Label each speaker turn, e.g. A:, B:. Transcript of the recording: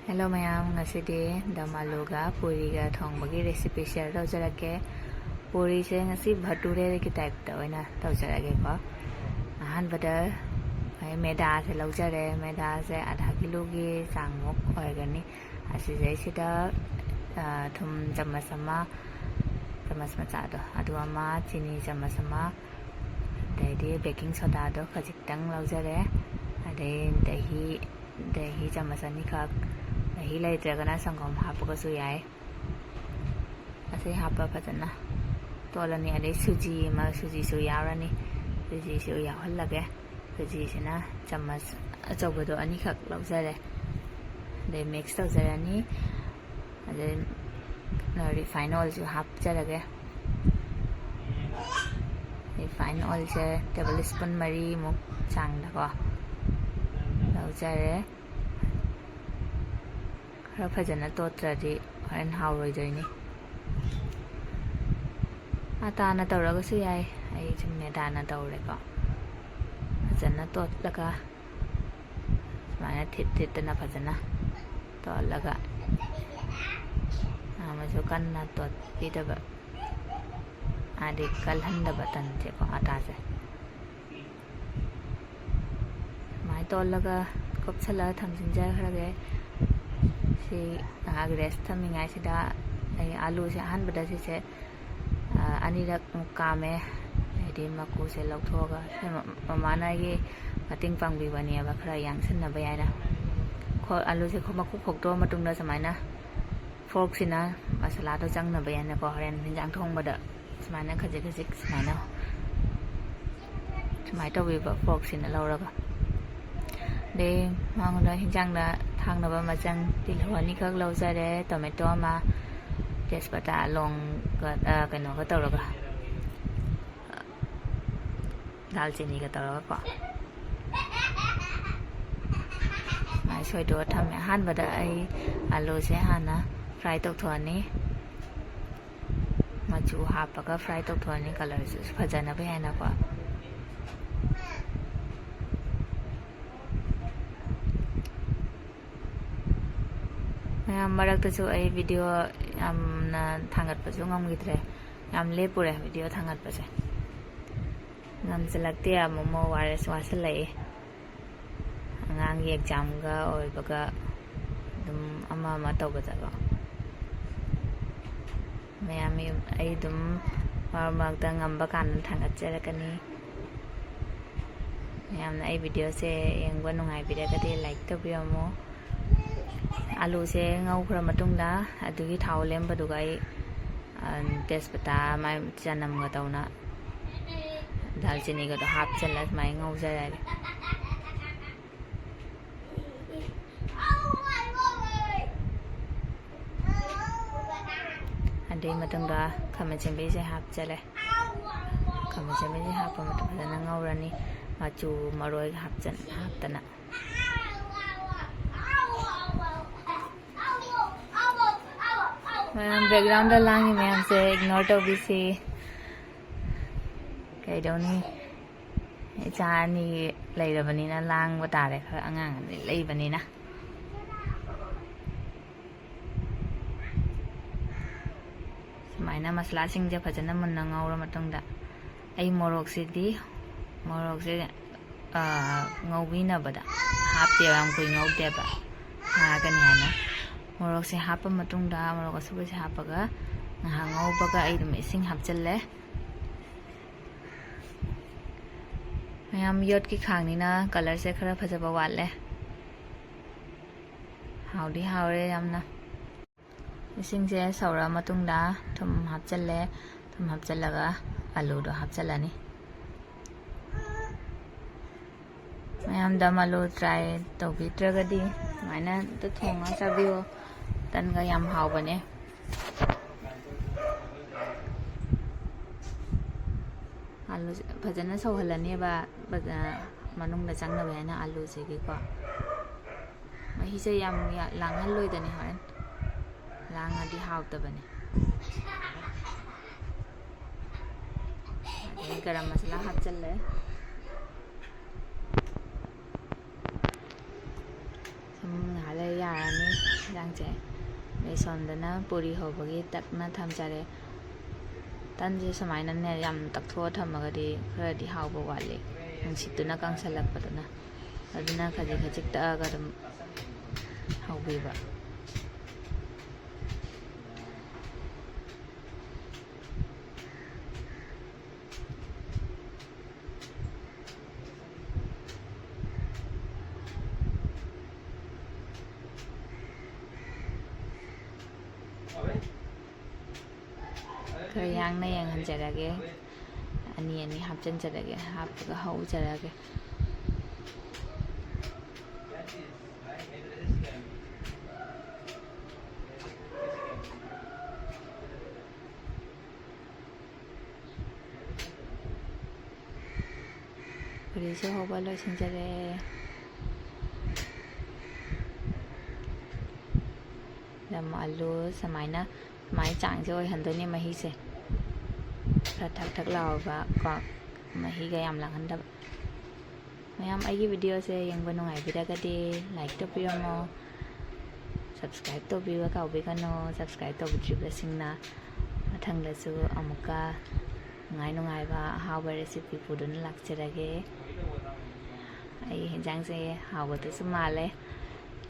A: Hello mayam, ngasidi Dum Aloo ga Puri ga thongbagi recipe share tawjarage. Puri se ngasi Bhature ki type ta oina tawjarage ko. Ahanbada maida se laujare, maida se adha kilo gi sangmok oigani. Asise sida thum chamas ama chamas macha do adu ama chini chamas ama daidi baking soda do khajitang laujare. Adai dahi chamas ani khak dahi laitragana sangam hapaga yai ase hapa fajana tolani adai suji su yaurani suji su yauhallage suji sina chamas achawbado ani khak laujare dai mix tawjarani adai refined oil su hapjarage refined oil se tablespoon mari muk changda ko laujare khara fajana totradi horen hauroidoini atana tawragasu yai ai chumne dana tawre ko fajana totlaga mana thitna fajana tolaga amasu kanna tot pidaba adi kalhandaba tanche ko atase mai tolaga kopsala thamjinja kharage si agres thamingai sida ai alu se hanbada se anirak mukame edi maku se lauthoga mamana gi mating pangbi bani aba khara yangsin na bayana kho alu se khomaku khokto matungna samaina fork sina masala to chang na bayana ko horen hinjang thongbada samaina khajik samaina samai to wi ba fork sina lauraga de mangda hinjang da thangna machang tilhwani khak laujare tomato ma tespata long ga kaino ga tawraga dalchini ga tawraga ko mai soi do thame han bada ai alu se hana fry tok thoni machu hapaga fry tok thoni color su phajana ba yana ko maraktasu ai video amna thangat pasu ngamgidre am lepure video thangat pase ngamjalakte amomo wares wasalai angang gi exam ga oi baga dum ama tawbada ga mayami ai dum marmakta ngamba kan thangat cherakani yamna ai video se yengwa nungai bidagade like tabiyamo alu se ngau khra matungda adugi thau lemba dugai tespata mai chanam ga tawna dalchini ga to hap chala mai ngau jara ade matungda khamachembe se hap chale khamachembe se hap matungda na ngaurani machu maroi hap tana background da langi ma'am से ignore to bisi kai doni chani leirabani na lang ba tare khara angang leibani na sumaina masala sing je phajana munna ngaura matungda ai morok se ngaubi na bada hap te ram kui ngau te ba ha kan hana morok se hapa matungda morok asu se hapaga ngau baga ai dum ising hapchalle mayam yot ki khangni na color se khara phajaba walle haudi haure yamna ising je saura matungda thum hapchallaga alu do hapchalani mayam Dum Aloo try to bitragadi maina to thonga sabio tan ga yam hau bane alu phajana sohalani ba manung da changna bayana alu se gi ko mahi se yam langhal loi dani horen langa di hau ta bane ade garam masala hat challe ngale yarani ꯌꯦꯟꯖꯥꯡꯁꯦ ꯑꯗꯩ ꯁꯣꯝꯗꯅ ꯄꯨꯔꯤ ꯍꯧꯕꯒꯤ ꯇꯛꯅ ꯊꯝꯖꯔꯦ ꯇꯟꯁꯦ ꯁꯨꯃꯥꯏꯅꯅꯦ ꯌꯥꯝ ꯇꯛꯊꯣꯛꯑ ꯊꯝꯃꯒꯗꯤ ꯈꯔꯗꯤ ꯍꯥꯎꯕ ꯋꯥꯠꯂꯦ ꯅꯨꯡꯁꯤꯠꯇꯨꯅ ꯀꯪꯁꯜꯂꯛꯄꯗꯨꯅ ꯑꯗꯨꯅ ꯈꯖꯤꯛ ꯈꯖꯤꯛ ꯇꯛꯑꯒ ꯑꯗꯨꯝ ꯍꯧꯕꯤꯕ ꯈꯔ ꯌꯥꯡꯅ ꯌꯦꯡꯍꯟꯖꯔꯒꯦ ꯑꯅꯤ ꯍꯥꯞꯆꯤꯟꯖꯔꯒꯦ ꯍꯥꯞꯄꯒ ꯍꯧꯖꯔꯒꯦ ꯄꯨꯔꯤꯁꯨ ꯍꯧꯕ ꯂꯣꯏꯁꯤꯟꯖꯔꯦ ꯗꯝ ꯑꯂꯨ ꯁꯨꯃꯥꯏꯅ ꯆꯥꯡꯁꯦ ꯑꯣꯏꯍꯟꯗꯣꯏꯅꯦ ꯃꯍꯤꯁꯦ ꯈꯔ ꯊꯛ ꯊꯛ ꯂꯥꯎꯕ ꯀꯣ ꯃꯍꯤꯒ ꯌꯥꯝ ꯂꯥꯡꯍꯟꯗꯕ ꯃꯌꯥꯝ ꯑꯩꯒꯤ ꯚꯤꯗꯤꯑꯣꯁꯦ ꯌꯦꯡꯕ ꯅꯨꯡꯉꯥꯏꯕꯤꯔꯒꯗꯤ ꯂꯥꯏꯛ ꯇꯧꯕꯤꯔꯝꯃꯣ ꯁꯕꯁꯀ꯭ꯔꯥꯏꯕ ꯇꯧꯕꯤꯕ ꯀꯥꯎꯕꯤꯒꯅꯣ ꯁꯕꯁꯀ꯭ꯔꯥꯏꯕ ꯇꯧꯕꯤꯗ꯭ꯔꯤꯕꯁꯤꯡꯅ ꯃꯊꯪꯗꯁꯨ ꯑꯃꯨꯛꯀ ꯅꯨꯡꯉꯥꯏꯕ ꯑꯍꯥꯎꯕ ꯔꯦꯁꯤꯄꯤ ꯄꯨꯗꯨꯅ ꯂꯥꯛꯆꯔꯒꯦ ꯑꯩ ꯍꯦꯟꯖꯥꯡꯁꯦ ꯍꯥꯎꯒꯗꯁꯨ ꯃꯥꯜꯂꯦ